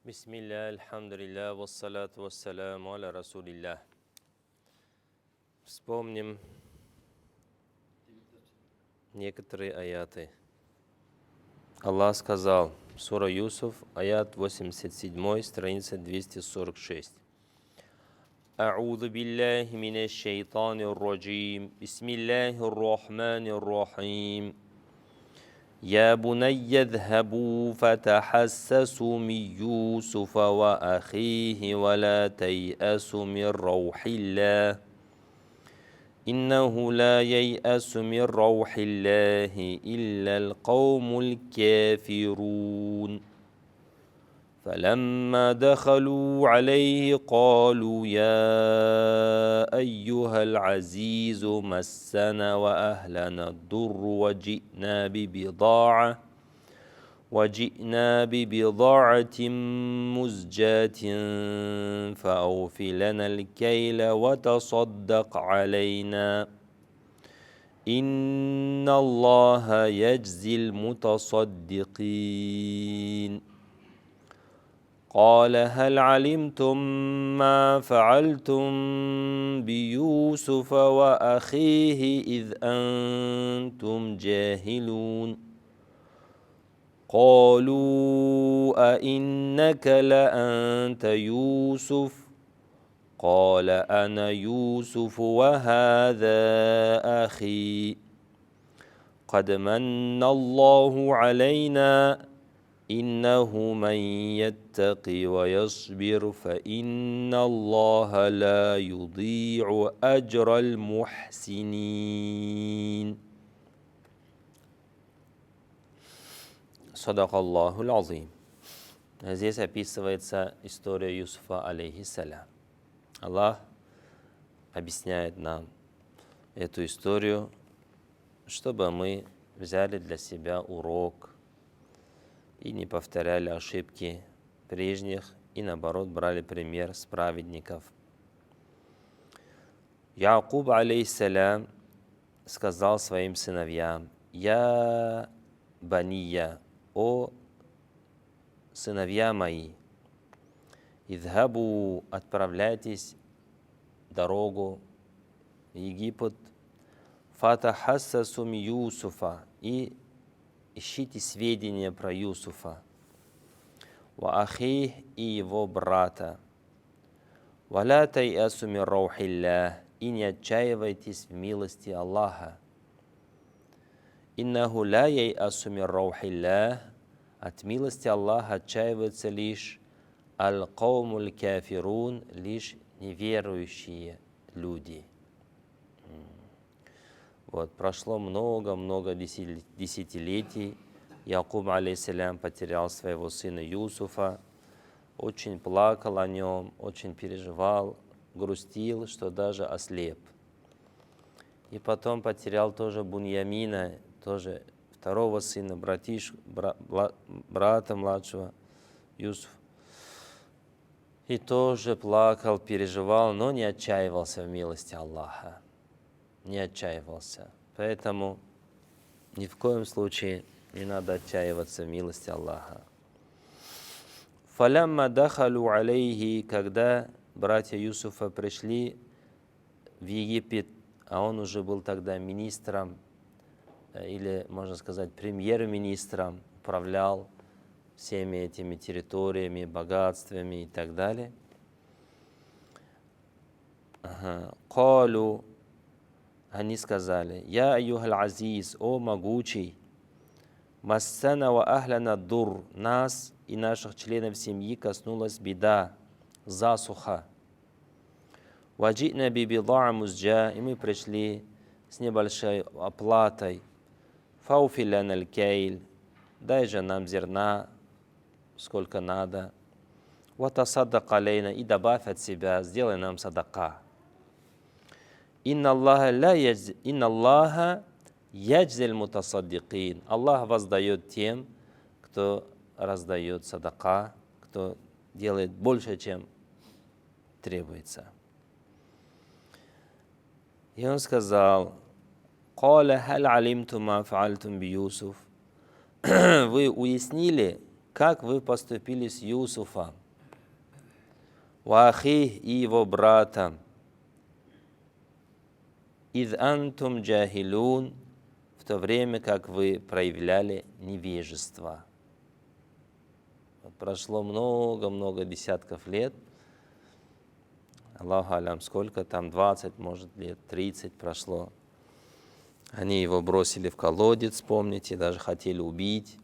Бисмилля, альхамдулилля, вассалату вассаляму аля расулилля. Вспомним некоторые аяты. Аллах сказал, сура Юсуф, аят 87, страница 246. أعوذ بالله من الشيطان الرجيم بسم الله الرحمن الرحيم يا بني اذهبوا فتحسسوا من يوسف وأخيه ولا تيأسوا من روح الله إنه لا ييأس من روح الله إلا القوم الكافرون فلما دخلوا عليه قالوا يا أيها العزيز مسنا وأهلنا الضر وجئنا ببضاعة مزجاة فأوف لنا الكيل وتصدق علينا إن الله يجزي المتصدقين قال هل علمتم ما فعلتم بيوسف وأخيه إذ أنتم جاهلون قالوا أئنك لأنت يوسف قال أنا يوسف وهذا أخي قد من الله علينا إنه من يتقي ويصبر فإن الله لا يضيع أجر المحسنين Садакаллаху азим. Здесь описывается история Юсуфа, алейхиссалям. Аллах объясняет нам эту историю, чтобы мы взяли для себя урок и не повторяли ошибки прежних, и наоборот брали пример с праведников. Якуб, алейхиссалям, сказал своим сыновьям: «Я бания, о сыновья мои, идхабу, отправляйтесь дорогу в Египет, фатахассасу мин Юсуфа, и ищите сведения про Юсуфа, ва ахих, и его брата, валя тайасу мин раухиллях, и не отчаивайтесь в милости Аллаха. Иннаху ла яйасу мин раухиллях, от милости Аллаха отчаиваются лишь аль-каумуль кафирун, лишь неверующие люди». Вот, прошло много-много десятилетий. Якуб, алейхиссалям, потерял своего сына Юсуфа, очень плакал о нем, очень переживал, грустил, что даже ослеп. И потом потерял тоже Буньямина, тоже второго сына, брата младшего, Юсуф. И тоже плакал, переживал, но не отчаивался в милости Аллаха. Не отчаивался. Поэтому ни в коем случае не надо отчаиваться в милости Аллаха. «Фалямма дахалу алейхи», когда братья Юсуфа пришли в Египет, а он уже был тогда министром, или, можно сказать, премьер-министром, управлял всеми этими территориями, богатствами и так далее. «Калу», они сказали: «Я айюхаль азиз, о могучий, массана ва ахляна дур, нас и наших членов семьи коснулась беда, засуха. Ваджина бибидаа музджа, и мы пришли с небольшой оплатой. Фауфилян аль-кейль, дай же нам зерна, сколько надо. Ватасаддак алейна, и добавь от себя, сделай нам садака. Инна Аллаха яджзиль мутасаддикин». Аллах воздает тем, кто раздает садака, кто делает больше, чем требуется. И он сказал: «Каля халь алимтум ма фаальтум би Юсуф». Вы уяснили, как вы поступили с Юсуфом, ва ахих и его братом, ид антум джахилун, в то время как вы проявляли невежество. Вот прошло много-много десятков лет, Аллаху алям, сколько там, 20, может, лет, 30 прошло. Они его бросили в колодец, помните, даже хотели убить.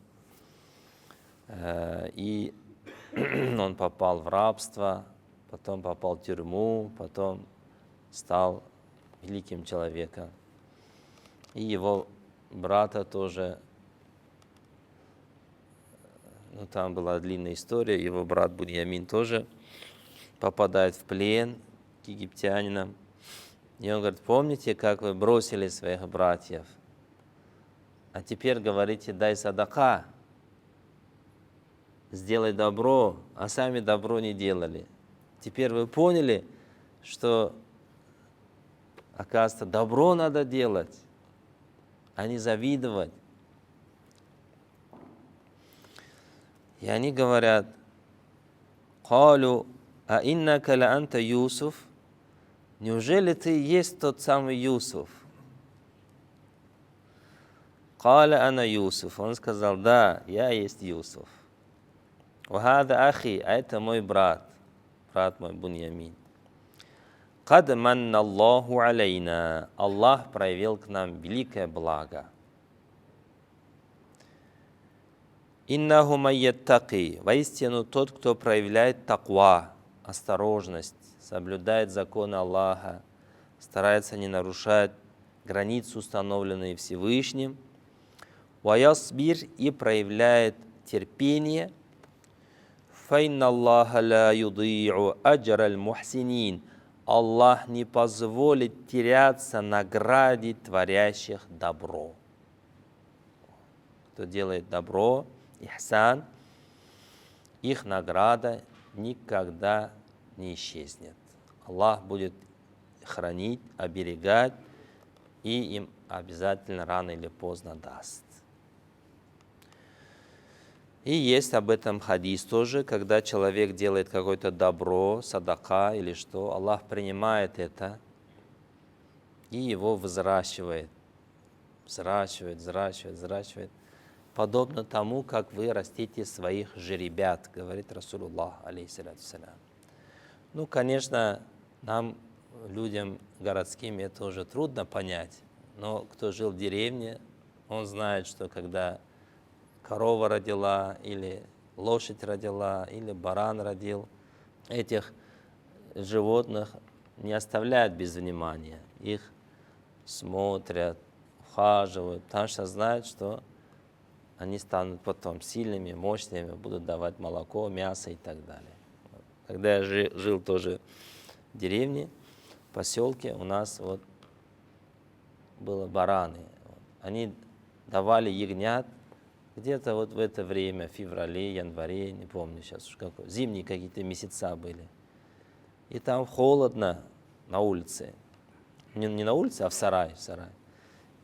И он попал в рабство, потом попал в тюрьму, потом стал великим человеком. И его брата тоже, там была длинная история, его брат Буньямин тоже попадает в плен к египтянинам. И он говорит: помните, как вы бросили своих братьев? А теперь говорите: дай садака, сделай добро, а сами добро не делали. Теперь вы поняли, что, оказывается, добро надо делать, а не завидовать. И они говорят: «Калу, а иннака ла анта Юсуф?» Неужели ты есть тот самый Юсуф? «Каля ана Юсуф». Он сказал: да, я есть Юсуф. «Вахада ахи», а это мой брат мой Буньямин. «Кад манна Аллаху алейна», Аллах проявил к нам великое благо. «Иннаху майяттаки», воистину тот, кто проявляет таква, осторожность, соблюдает законы Аллаха, старается не нарушать границы, установленные Всевышним, «Ваясбир», и проявляет терпение, «Файна Аллаха ла юди'у аджар аль-мухсинин», Аллах не позволит теряться награде творящих добро. Кто делает добро, ихсан, их награда никогда не исчезнет. Аллах будет хранить, оберегать, и им обязательно рано или поздно даст. И есть об этом хадис тоже, когда человек делает какое-то добро, садака или что, Аллах принимает это и его взращивает, подобно тому, как вы растите своих жеребят, говорит Расулуллах, алейхиссалату вассалям. Конечно, нам, людям городским, это уже трудно понять, но кто жил в деревне, он знает, что когда корова родила, или лошадь родила, или баран родил, этих животных не оставляют без внимания. Их смотрят, ухаживают, потому что знают, что они станут потом сильными, мощными, будут давать молоко, мясо и так далее. Когда я жил тоже в деревне, в поселке, у нас было бараны. Они давали ягнят где-то в это время, в феврале, январе, не помню сейчас уж какой, зимние какие-то месяца были. И там холодно на улице. Не на улице, а в сарай.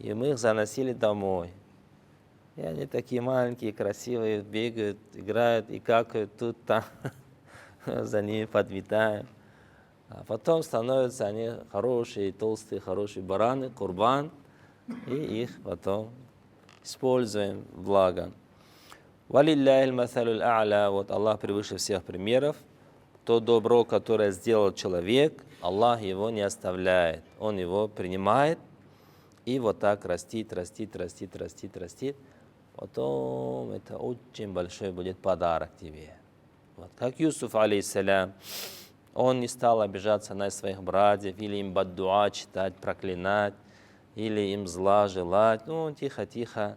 И мы их заносили домой. И они такие маленькие, красивые, бегают, играют и какают тут, там. За ними подметаем. А потом становятся они хорошие, толстые, хорошие бараны, курбан, и их потом используем в благо. Валилляхи аль-масалюль а'ля, Аллах превыше всех примеров. То добро, которое сделал человек, Аллах его не оставляет. Он его принимает и так растит. Потом это очень большой будет подарок тебе. Как Юсуф, алейхиссалям, он не стал обижаться на своих братьев, или им баддуа читать, проклинать, или им зла желать. Он тихо-тихо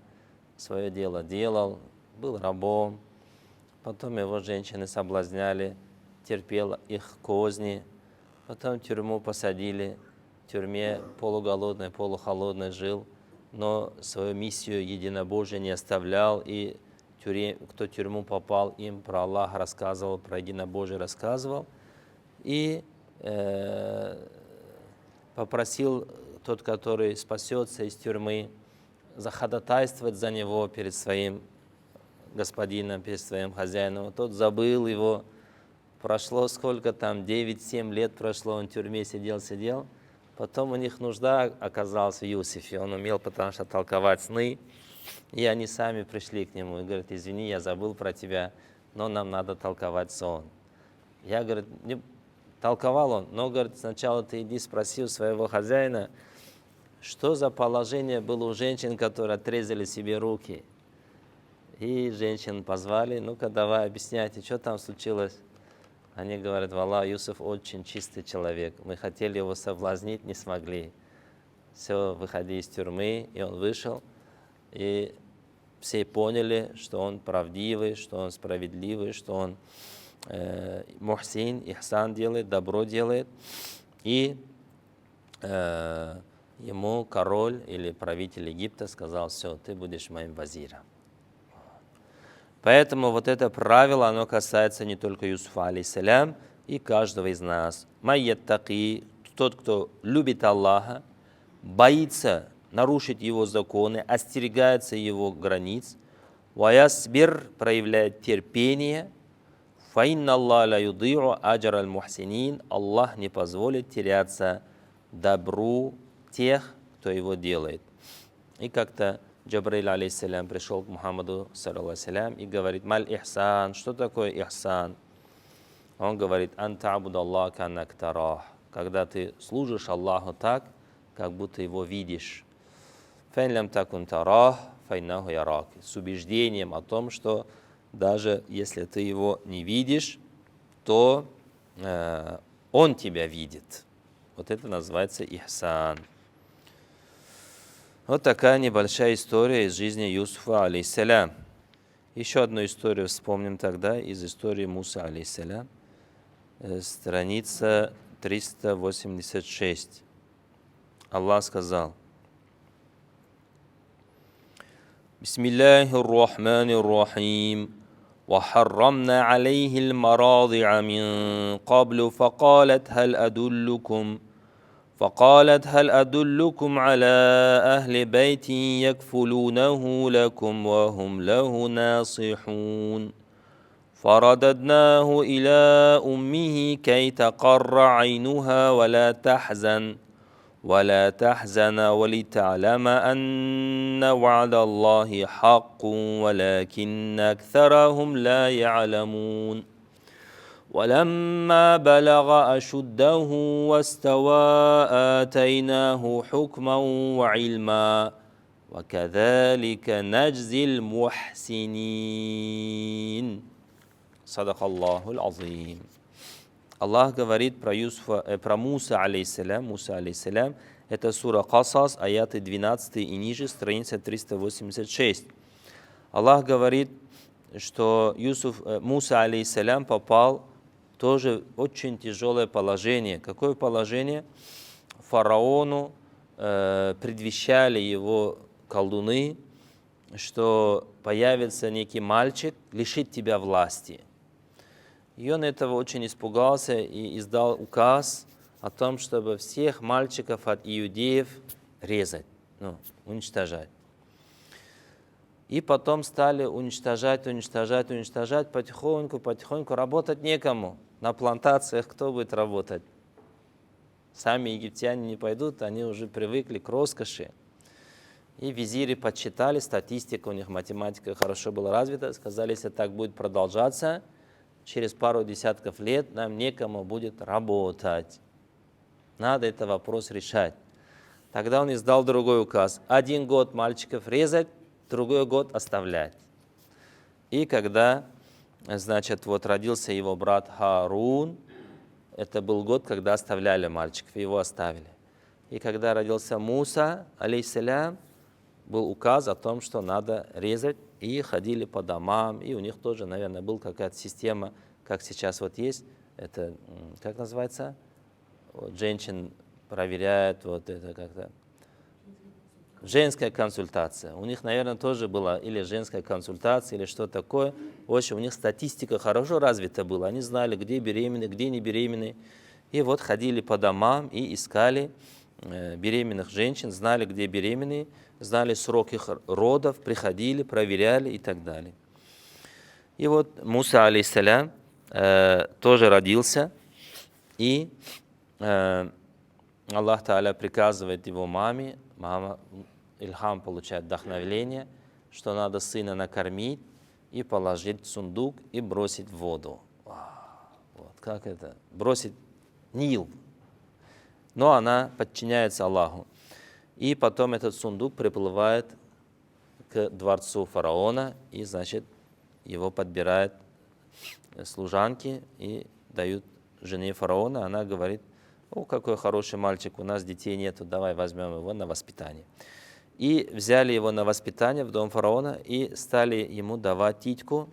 свое дело делал, был рабом. Потом его женщины соблазняли, терпел их козни. Потом в тюрьму посадили, в тюрьме полуголодный, полухолодный жил, но свою миссию единобожия не оставлял, и кто в тюрьму попал, им про Аллаха рассказывал, про единобожие рассказывал. И попросил тот, который спасется из тюрьмы, заходатайствовать за него перед своим господином, перед своим хозяином. Тот забыл его. Прошло сколько там, 9-7 лет прошло, он в тюрьме сидел. Потом у них нужда оказалась в Юсифе. Он умел потому что толковать сны. И они сами пришли к нему и говорят: извини, я забыл про тебя, но нам надо толковать сон. Я, говорит, не толковал он, но, говорит, сначала ты иди спроси у своего хозяина, что за положение было у женщин, которые отрезали себе руки. И женщин позвали: ну-ка давай объясняйте, что там случилось. Они говорят: валлах, Юсуф очень чистый человек, мы хотели его соблазнить, не смогли. Все, выходи из тюрьмы, и он вышел. И все поняли, что он правдивый, что он справедливый, что он мухсин, ихсан делает, добро делает. И ему король или правитель Египта сказал: все, ты будешь моим вазиром. Поэтому вот это правило, оно касается не только Юсуфа, алейхиссалям, и каждого из нас. Майяттаки, тот, кто любит Аллаха, боится нарушить его законы, остерегается его границ. Ваясбир, проявляет терпение. Фаинна Аллах ла юди'у аджар аль-мухсинин. Аллах не позволит теряться добру тех, кто его делает. И как-то Джабраиль, алейхиссалям, пришел к Мухаммаду, саллаллаху, и говорит: маль ихсан, что такое ихсан? Он говорит: анта абудаллах канак тарах, когда ты служишь Аллаху так, как будто его видишь. Файн лям такун тарах, файнаху ярак. С убеждением о том, что даже если ты его не видишь, то он тебя видит. Вот это называется ихсан. Вот такая небольшая история из жизни Юсуфа, алейхиссалям. Еще одну историю вспомним тогда из истории Мусы, алейхиссалям. Страница 386. Аллах сказал: Бисмиллахир рахманир рахим. وحرمنا عليه المراضع من قبل فقالت هل أدلكم على أهل بيت يكفلونه لكم وهم له ناصحون فرددناه إلى أمه كي تقر عينها ولا تحزن ولتعلم أن وعد الله حق ولكن أكثرهم لا يعلمون ولما بلغ أشده واستوى آتيناه حكما وعلما وكذلك نجزي المحسنين. صدق الله العظيم. Аллах говорит про Муса, алейхиссалям, это сура Касас, аяты 12 и ниже, страница 386. Аллах говорит, что Муса, алейхиссалям, попал тоже в очень тяжелое положение. Какое положение? Фараону предвещали его колдуны, что появится некий мальчик, лишит тебя власти. И он этого очень испугался и издал указ о том, чтобы всех мальчиков от иудеев резать, уничтожать. И потом стали уничтожать, потихоньку, работать некому. На плантациях кто будет работать? Сами египтяне не пойдут, они уже привыкли к роскоши. И визири подсчитали, статистика у них, математика хорошо была развита, сказали, если так будет продолжаться, через пару десятков лет нам некому будет работать. Надо этот вопрос решать. Тогда он издал другой указ. 1 год мальчиков резать, другой год оставлять. И когда, родился его брат Харун, это был год, когда оставляли мальчиков, его оставили. И когда родился Муса, алейхиссалям, был указ о том, что надо резать, и ходили по домам, и у них тоже, наверное, была какая-то система, как сейчас вот есть, это, как называется, женщин проверяют, это как-то, женская консультация. У них, наверное, тоже была или женская консультация, или что такое. В общем, у них статистика хорошо развита была, они знали, где беременны, где не беременны, и вот ходили по домам и искали беременных женщин, знали, где беременные, знали срок их родов, приходили, проверяли и так далее. И вот Муса, алейхиссалям, тоже родился, и Аллах Тааля приказывает его маме, мама Ильхам получает вдохновение, что надо сына накормить и положить в сундук и бросить в воду. Вот как это? Бросить Нил. Но она подчиняется Аллаху. И потом этот сундук приплывает к дворцу фараона, и, значит, его подбирают служанки и дают жене фараона. Она говорит: о, какой хороший мальчик, у нас детей нету, давай возьмем его на воспитание. И взяли его на воспитание в дом фараона и стали ему давать титьку,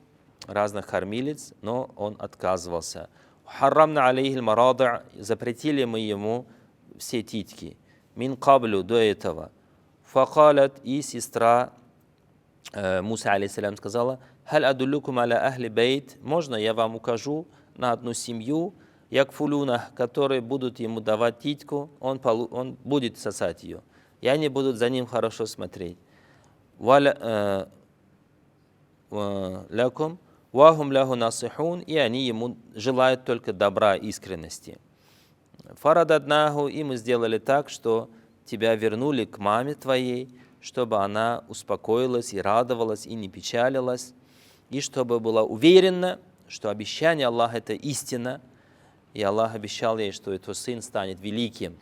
разных кормилиц, но он отказывался. Харрамна алейхи маради'а, запретили мы ему все титьки. Мин каблю, до этого. Факалят, и сестра Муса, алейхиссалям, сказала: халь адуллюкум аля ахли бейт, можно я вам укажу на одну семью, якфулуна, которые будут ему давать титьку, он будет сосать ее, и они будут за ним хорошо смотреть. Лякум вахум лягу насихун, и они ему желают только добра и искренности. Фарададнаху, и мы сделали так, что тебя вернули к маме твоей, чтобы она успокоилась и радовалась, и не печалилась, и чтобы была уверена, что обещание Аллаха – это истина, и Аллах обещал ей, что этот сын станет великим,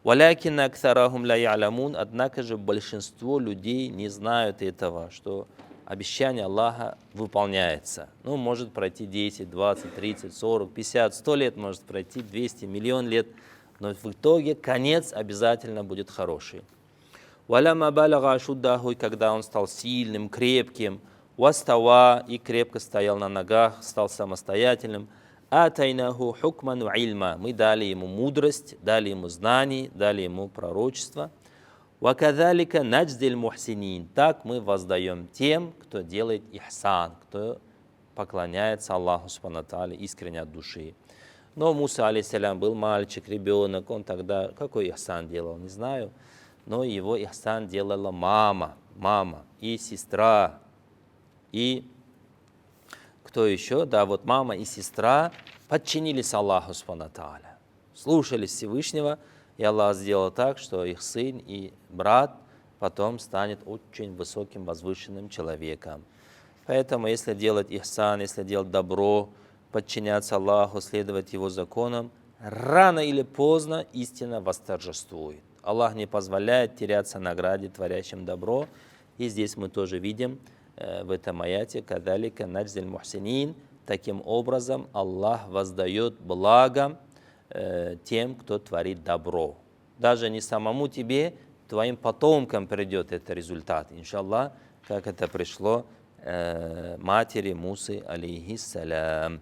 «Валякинна аксарахум ла я'лямун», однако же большинство людей не знают этого, что обещание Аллаха выполняется. Ну, может пройти 10, 20, 30, 40, 50, 100 лет, может пройти 200, миллион лет, но в итоге конец обязательно будет хороший. «Валяма балага ашуддаху», и когда он стал сильным, крепким, «вастава», и крепко стоял на ногах, стал самостоятельным, «атайнаху хукман ва ильма», мы дали ему мудрость, дали ему знаний, дали ему пророчество. «Вакадалика надждиль мухсинин», так мы воздаем тем, кто делает ихсан, кто поклоняется Аллаху субхану тааля искренне от души. Но Муса, алейхиссалям, был мальчик, ребенок, он тогда какой ихсан делал, не знаю, но его ихсан делала мама и сестра, и кто еще? Да, вот мама и сестра подчинились Аллаху субхану тааля, слушались Всевышнего, и Аллах сделал так, что их сын и брат потом станет очень высоким, возвышенным человеком. Поэтому, если делать ихсан, если делать добро, подчиняться Аллаху, следовать Его законам, рано или поздно истина восторжествует. Аллах не позволяет теряться награде, творящим добро. И здесь мы тоже видим в этом аяте: «Кадалика наджзиль мухсинин», таким образом Аллах воздает благо тем, кто творит добро. Даже не самому тебе, твоим потомкам придет этот результат, иншаллах, как это пришло матери Мусы, алейхиссалям.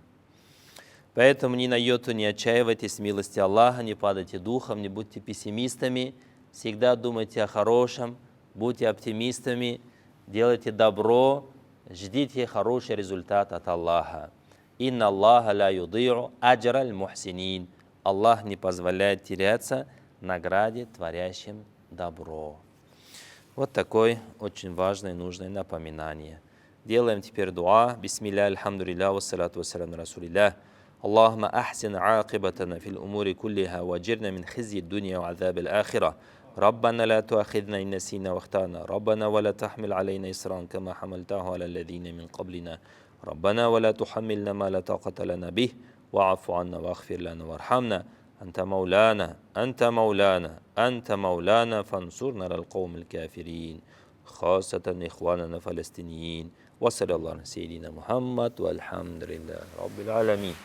Поэтому ни на йоту не отчаивайтесь в милости Аллаха, не падайте духом, не будьте пессимистами, всегда думайте о хорошем, будьте оптимистами, делайте добро, ждите хороший результат от Аллаха. «Инна Аллаха ла юди'у аджраль мухсинин», Аллах не позволяет теряться награде, творящим добро. Вот такое очень важное и нужное напоминание. Делаем теперь дуа. Бисмилля, альхамдулилля, вассалату вассаляму на расулилля. Аллахума ахсин аакибатана фил умури куллиха, ваджирна мин хиззи дуния ва азаб аль-ахира. ربنا لا تؤاخذنا إن نسينا واخطأنا ربنا ولا تحمل علينا إصرا كما حملته على الذين من قبلنا ربنا ولا تحملنا ما لا طاقة لنا به واعف عنا واغفر لنا وارحمنا أنت مولانا فانصرنا على القوم الكافرين خاصة إخواننا الفلسطينيين وصلى الله على سيدنا محمد والحمد لله رب العالمين.